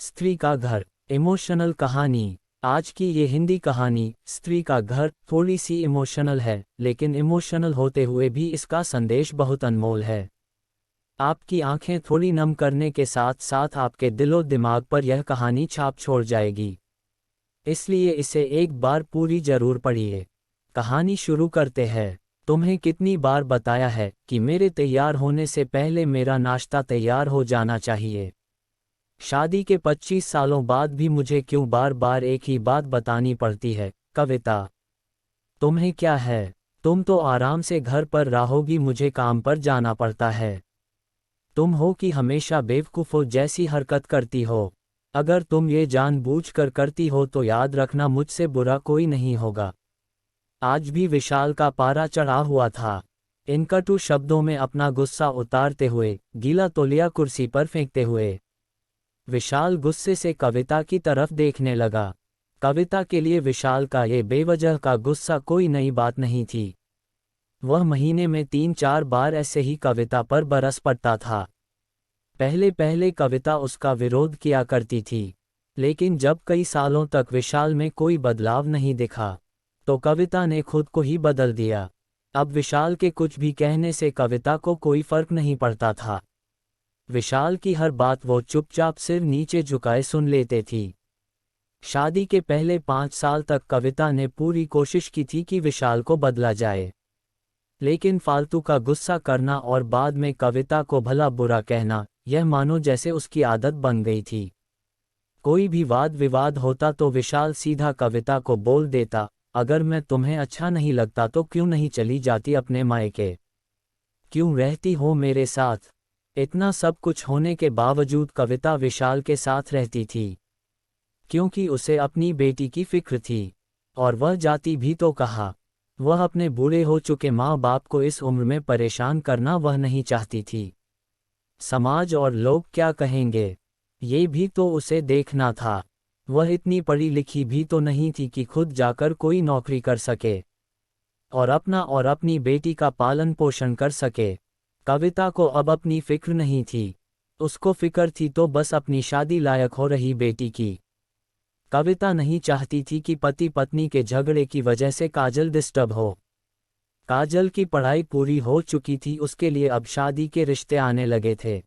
स्त्री का घर। इमोशनल कहानी। आज की ये हिंदी कहानी स्त्री का घर थोड़ी सी इमोशनल है, लेकिन इमोशनल होते हुए भी इसका संदेश बहुत अनमोल है। आपकी आंखें थोड़ी नम करने के साथ साथ आपके दिलो दिमाग पर यह कहानी छाप छोड़ जाएगी, इसलिए इसे एक बार पूरी जरूर पढ़िए। कहानी शुरू करते हैं। तुम्हें कितनी बार बताया है कि मेरे तैयार होने से पहले मेरा नाश्ता तैयार हो जाना चाहिए। शादी के 25 सालों बाद भी मुझे क्यों बार बार एक ही बात बतानी पड़ती है। कविता। तुम्हें क्या है, तुम तो आराम से घर पर रहोगी, मुझे काम पर जाना पड़ता है। तुम हो कि हमेशा बेवकूफ़ों जैसी हरकत करती हो। अगर तुम ये जानबूझकर करती हो तो याद रखना मुझसे बुरा कोई नहीं होगा। आज भी विशाल का पारा चढ़ा हुआ था। इन कटु शब्दों में अपना गुस्सा उतारते हुए, गीला तौलिया कुर्सी पर फेंकते हुए, विशाल गुस्से से कविता की तरफ देखने लगा। कविता के लिए विशाल का ये बेवजह का गुस्सा कोई नई बात नहीं थी। वह महीने में 3-4 बार ऐसे ही कविता पर बरस पड़ता था। पहले पहले कविता उसका विरोध किया करती थी, लेकिन जब कई सालों तक विशाल में कोई बदलाव नहीं दिखा, तो कविता ने खुद को ही बदल दिया। अब विशाल के कुछ भी कहने से कविता को कोई फर्क नहीं पड़ता था। विशाल की हर बात वो चुपचाप सिर नीचे झुकाए सुन लेते थी। शादी के पहले 5 साल तक कविता ने पूरी कोशिश की थी कि विशाल को बदला जाए, लेकिन फालतू का गुस्सा करना और बाद में कविता को भला बुरा कहना, यह मानो जैसे उसकी आदत बन गई थी। कोई भी वाद विवाद होता तो विशाल सीधा कविता को बोल देता, अगर मैं तुम्हें अच्छा नहीं लगता तो क्यों नहीं चली जाती अपने मायके, क्यों रहती हो मेरे साथ। इतना सब कुछ होने के बावजूद कविता विशाल के साथ रहती थी, क्योंकि उसे अपनी बेटी की फिक्र थी। और वह जाती भी तो कहा। वह अपने बूढ़े हो चुके माँ बाप को इस उम्र में परेशान करना वह नहीं चाहती थी। समाज और लोग क्या कहेंगे, ये भी तो उसे देखना था। वह इतनी पढ़ी लिखी भी तो नहीं थी कि खुद जाकर कोई नौकरी कर सके और अपना और अपनी बेटी का पालन पोषण कर सके। कविता को अब अपनी फिक्र नहीं थी, उसको फिक्र थी तो बस अपनी शादी लायक हो रही बेटी की। कविता नहीं चाहती थी कि पति पत्नी के झगड़े की वजह से काजल डिस्टर्ब हो। काजल की पढ़ाई पूरी हो चुकी थी, उसके लिए अब शादी के रिश्ते आने लगे थे।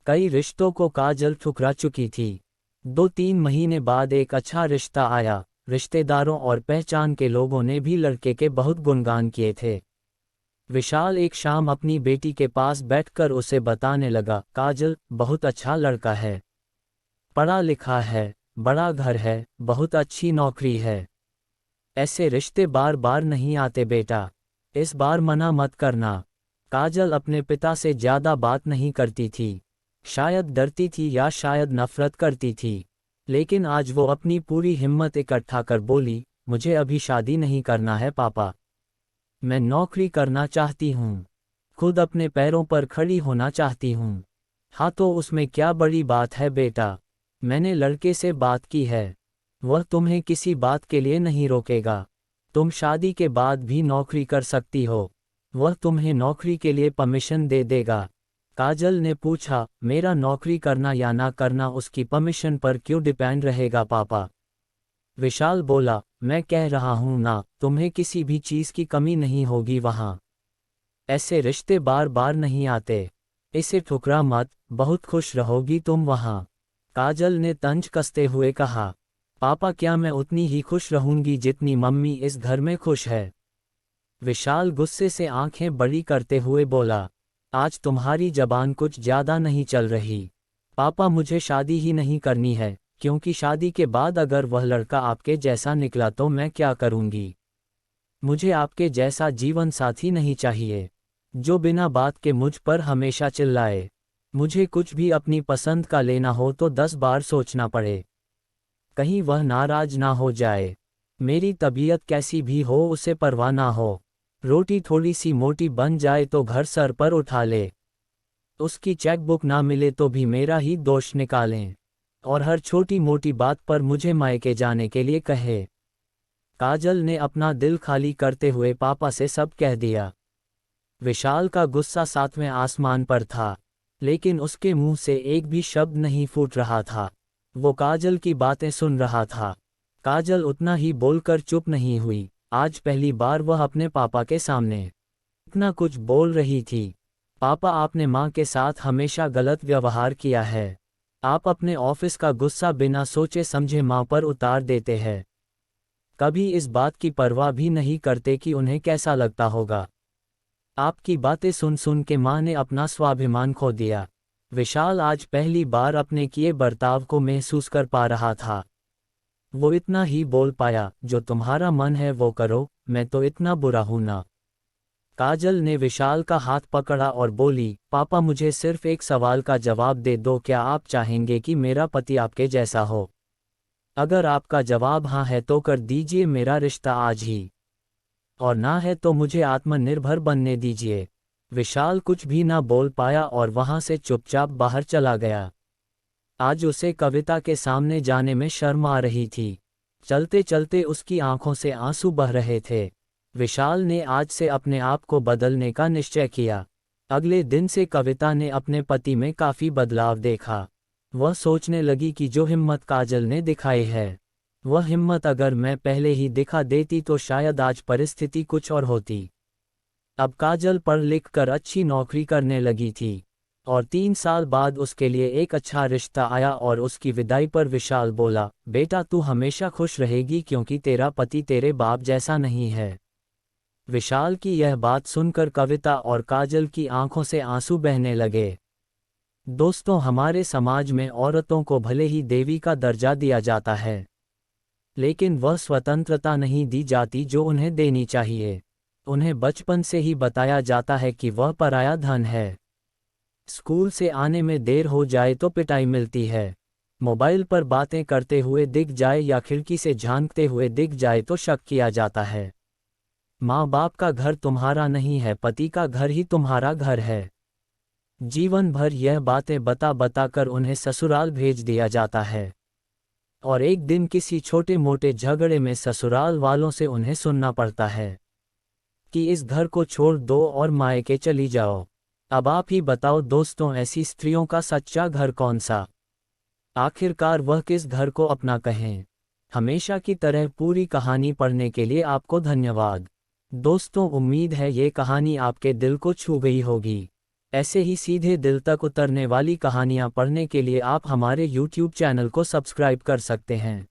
कई रिश्तों को काजल ठुकरा चुकी थी। 2-3 महीने बाद एक अच्छा रिश्ता आया। रिश्तेदारों और पहचान के लोगों ने भी लड़के के बहुत गुणगान किए थे। विशाल एक शाम अपनी बेटी के पास बैठकर उसे बताने लगा, काजल बहुत अच्छा लड़का है, पढ़ा लिखा है, बड़ा घर है, बहुत अच्छी नौकरी है। ऐसे रिश्ते बार बार नहीं आते बेटा, इस बार मना मत करना। काजल अपने पिता से ज्यादा बात नहीं करती थी, शायद डरती थी या शायद नफरत करती थी, लेकिन आज वो अपनी पूरी हिम्मत इकट्ठा कर बोली, मुझे अभी शादी नहीं करना है पापा, मैं नौकरी करना चाहती हूँ, खुद अपने पैरों पर खड़ी होना चाहती हूँ। हाँ तो उसमें क्या बड़ी बात है बेटा, मैंने लड़के से बात की है, वह तुम्हें किसी बात के लिए नहीं रोकेगा। तुम शादी के बाद भी नौकरी कर सकती हो, वह तुम्हें नौकरी के लिए परमिशन दे देगा। काजल ने पूछा, मेरा नौकरी करना या ना करना उसकी परमिशन पर क्यों डिपेंड रहेगा पापा। विशाल बोला, मैं कह रहा हूं ना, तुम्हें किसी भी चीज की कमी नहीं होगी वहां। ऐसे रिश्ते बार बार नहीं आते, इसे ठुकरा मत, बहुत खुश रहोगी तुम वहां। काजल ने तंज कसते हुए कहा, पापा क्या मैं उतनी ही खुश रहूंगी जितनी मम्मी इस घर में खुश है। विशाल गुस्से से आंखें बड़ी करते हुए बोला, आज तुम्हारी जबान कुछ ज्यादा नहीं चल रही। पापा मुझे शादी ही नहीं करनी है, क्योंकि शादी के बाद अगर वह लड़का आपके जैसा निकला तो मैं क्या करूंगी। मुझे आपके जैसा जीवन साथी नहीं चाहिए, जो बिना बात के मुझ पर हमेशा चिल्लाए। मुझे कुछ भी अपनी पसंद का लेना हो तो 10 बार सोचना पड़े, कहीं वह नाराज ना हो जाए। मेरी तबीयत कैसी भी हो उसे परवाह ना हो, रोटी थोड़ी सी मोटी बन जाए तो घर सर पर उठा ले, उसकी चेकबुक ना मिले तो भी मेरा ही दोष निकालें, और हर छोटी मोटी बात पर मुझे मायके जाने के लिए कहे। काजल ने अपना दिल खाली करते हुए पापा से सब कह दिया। विशाल का गुस्सा 7वें आसमान पर था, लेकिन उसके मुंह से एक भी शब्द नहीं फूट रहा था। वो काजल की बातें सुन रहा था। काजल उतना ही बोलकर चुप नहीं हुई। आज पहली बार वह अपने पापा के सामने इतना कुछ बोल रही थी। पापा, आपने माँ के साथ हमेशा गलत व्यवहार किया है। आप अपने ऑफिस का गुस्सा बिना सोचे समझे माँ पर उतार देते हैं। कभी इस बात की परवाह भी नहीं करते कि उन्हें कैसा लगता होगा। आपकी बातें सुन सुन के माँ ने अपना स्वाभिमान खो दिया। विशाल आज पहली बार अपने किए बर्ताव को महसूस कर पा रहा था। वो इतना ही बोल पाया, जो तुम्हारा मन है वो करो, मैं तो इतना बुरा हूं ना। काजल ने विशाल का हाथ पकड़ा और बोली, पापा मुझे सिर्फ एक सवाल का जवाब दे दो, क्या आप चाहेंगे कि मेरा पति आपके जैसा हो? अगर आपका जवाब हाँ है तो कर दीजिए मेरा रिश्ता आज ही, और ना है तो मुझे आत्मनिर्भर बनने दीजिए। विशाल कुछ भी ना बोल पाया और वहां से चुपचाप बाहर चला गया। आज उसे कविता के सामने जाने में शर्म आ रही थी। चलते चलते उसकी आंखों से आंसू बह रहे थे। विशाल ने आज से अपने आप को बदलने का निश्चय किया। अगले दिन से कविता ने अपने पति में काफी बदलाव देखा। वह सोचने लगी कि जो हिम्मत काजल ने दिखाई है, वह हिम्मत अगर मैं पहले ही दिखा देती तो शायद आज परिस्थिति कुछ और होती। अब काजल पढ़ लिख कर अच्छी नौकरी करने लगी थी और 3 साल बाद उसके लिए एक अच्छा रिश्ता आया और उसकी विदाई पर विशाल बोला, बेटा तू हमेशा खुश रहेगी क्योंकि तेरा पति तेरे बाप जैसा नहीं है। विशाल की यह बात सुनकर कविता और काजल की आंखों से आंसू बहने लगे। दोस्तों, हमारे समाज में औरतों को भले ही देवी का दर्जा दिया जाता है, लेकिन वह स्वतंत्रता नहीं दी जाती जो उन्हें देनी चाहिए। उन्हें बचपन से ही बताया जाता है कि वह पराया धन है। स्कूल से आने में देर हो जाए तो पिटाई मिलती है। मोबाइल पर बातें करते हुए दिख जाए या खिड़की से झांकते हुए दिख जाए तो शक किया जाता है। माँ बाप का घर तुम्हारा नहीं है, पति का घर ही तुम्हारा घर है। जीवन भर यह बातें बता बता कर उन्हें ससुराल भेज दिया जाता है, और एक दिन किसी छोटे मोटे झगड़े में ससुराल वालों से उन्हें सुनना पड़ता है कि इस घर को छोड़ दो और मायके चली जाओ। अब आप ही बताओ दोस्तों, ऐसी स्त्रियों का सच्चा घर कौन सा? आखिरकार वह किस घर को अपना कहें? हमेशा की तरह पूरी कहानी पढ़ने के लिए आपको धन्यवाद। दोस्तों, उम्मीद है ये कहानी आपके दिल को छू गई होगी। ऐसे ही सीधे दिल तक उतरने वाली कहानियाँ पढ़ने के लिए आप हमारे YouTube चैनल को सब्सक्राइब कर सकते हैं।